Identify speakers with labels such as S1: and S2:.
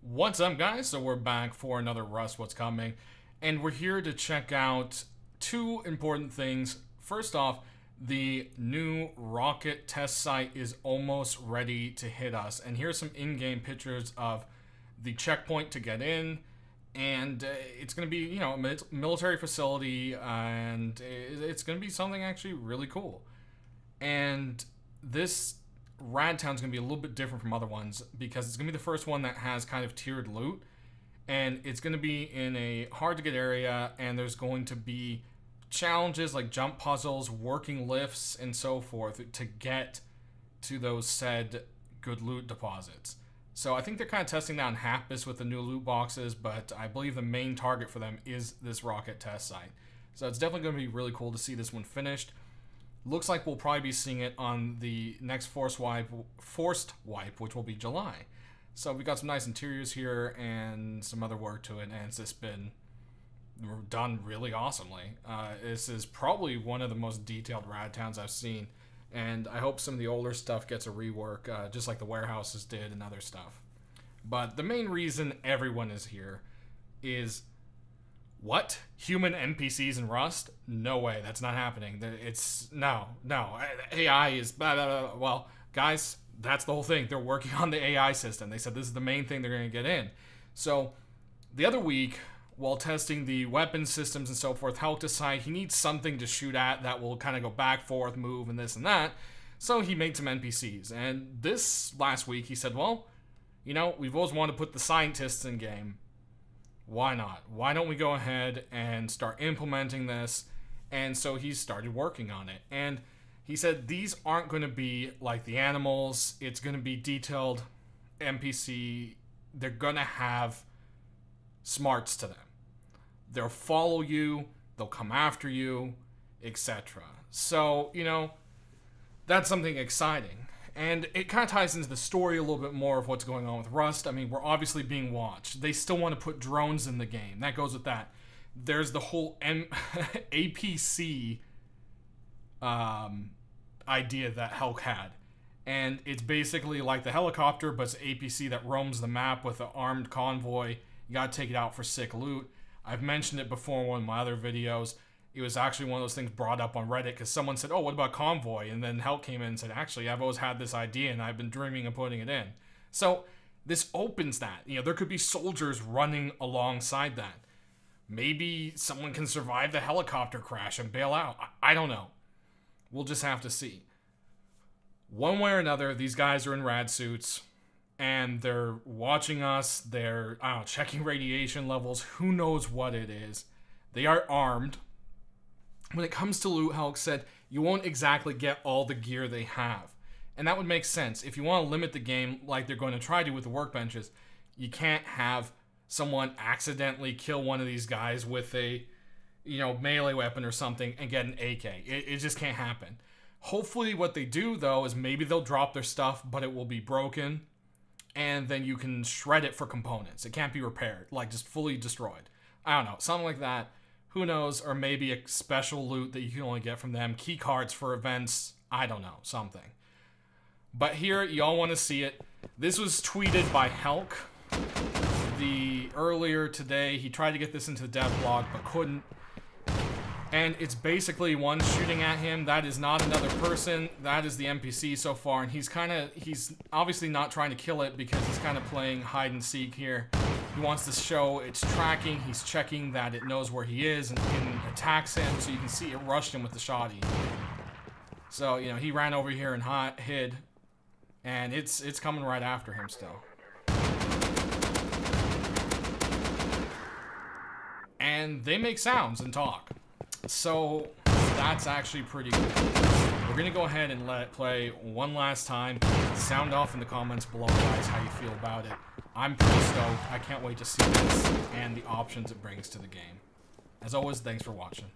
S1: What's up, guys? So we're back for another Rust What's Coming, and we're here to check out two important things. First off, the new rocket test site is almost ready to hit us, and here's some in-game pictures of the checkpoint to get in, and it's going to be, you know, a military facility, and it's going to be something actually really cool. And this Rad Town's going to be a little bit different from other ones because it's going to be the first one that has kind of tiered loot, and it's going to be in a hard to get area, and there's going to be challenges like jump puzzles, working lifts, and so forth to get to those said good loot deposits. So I think they're kind of testing that on Happus with the new loot boxes, but I believe the main target for them is this rocket test site. So it's definitely going to be really cool to see this one finished. Looks like we'll probably be seeing it on the next forced wipe, which will be July. So we got some nice interiors here and some other work to it, and it's just been done really awesomely. This is probably one of the most detailed Rad Towns I've seen, and I hope some of the older stuff gets a rework, just like the warehouses did and other stuff. But the main reason everyone is here is, what? Human NPCs in Rust? No way, that's not happening. It's, no. AI is blah, blah, blah. Well, guys, that's the whole thing. They're working on the AI system. They said this is the main thing they're going to get in. So, the other week, while testing the weapon systems and so forth, Hulk decided he needs something to shoot at that will kind of go back, forth, move, and this and that. So he made some NPCs. And this last week, he said, well, you know, we've always wanted to put the scientists in game. Why not? Why don't we go ahead and start implementing this? And so he started working on it. And he said these aren't going to be like the animals. It's going to be detailed NPC. They're going to have smarts to them. They'll follow you. They'll come after you, etc. So, you know, that's something exciting. And it kind of ties into the story a little bit more of what's going on with Rust. I mean, we're obviously being watched. They still want to put drones in the game. That goes with that. There's the whole APC idea that Hulk had. And it's basically like the helicopter, but it's APC that roams the map with an armed convoy. You gotta take it out for sick loot. I've mentioned it before in one of my other videos. It was actually one of those things brought up on Reddit because someone said, oh, what about Convoy? And then Help came in and said, actually, I've always had this idea and I've been dreaming of putting it in. So this opens that. You know, there could be soldiers running alongside that. Maybe someone can survive the helicopter crash and bail out. I don't know. We'll just have to see. One way or another, these guys are in rad suits and they're watching us. They're, I don't know, checking radiation levels. Who knows what it is. They are armed. When it comes to loot, Hulk said, you won't exactly get all the gear they have. And that would make sense. If you want to limit the game like they're going to try to with the workbenches, you can't have someone accidentally kill one of these guys with a, you know, melee weapon or something and get an AK. It just can't happen. Hopefully what they do, though, is maybe they'll drop their stuff, but it will be broken, and then you can shred it for components. It can't be repaired, like just fully destroyed. I don't know, something like that. Who knows, or maybe a special loot that you can only get from them. Key cards for events. I don't know, something. But here, y'all want to see it. This was tweeted by Hulk. Earlier today, he tried to get this into the dev blog, but couldn't. And it's basically one shooting at him. That is not another person. That is the NPC so far. And he's obviously not trying to kill it because he's kind of playing hide and seek here. He wants to show it's tracking. He's checking that it knows where he is and attacks him. So you can see it rushed him with the shotty. So, you know, he ran over here and hid. And it's coming right after him still. And they make sounds and talk. So that's actually pretty cool. We're going to go ahead and let it play one last time. Sound off in the comments below, guys, how you feel about it. I'm pretty stoked. I can't wait to see this and the options it brings to the game. As always, thanks for watching.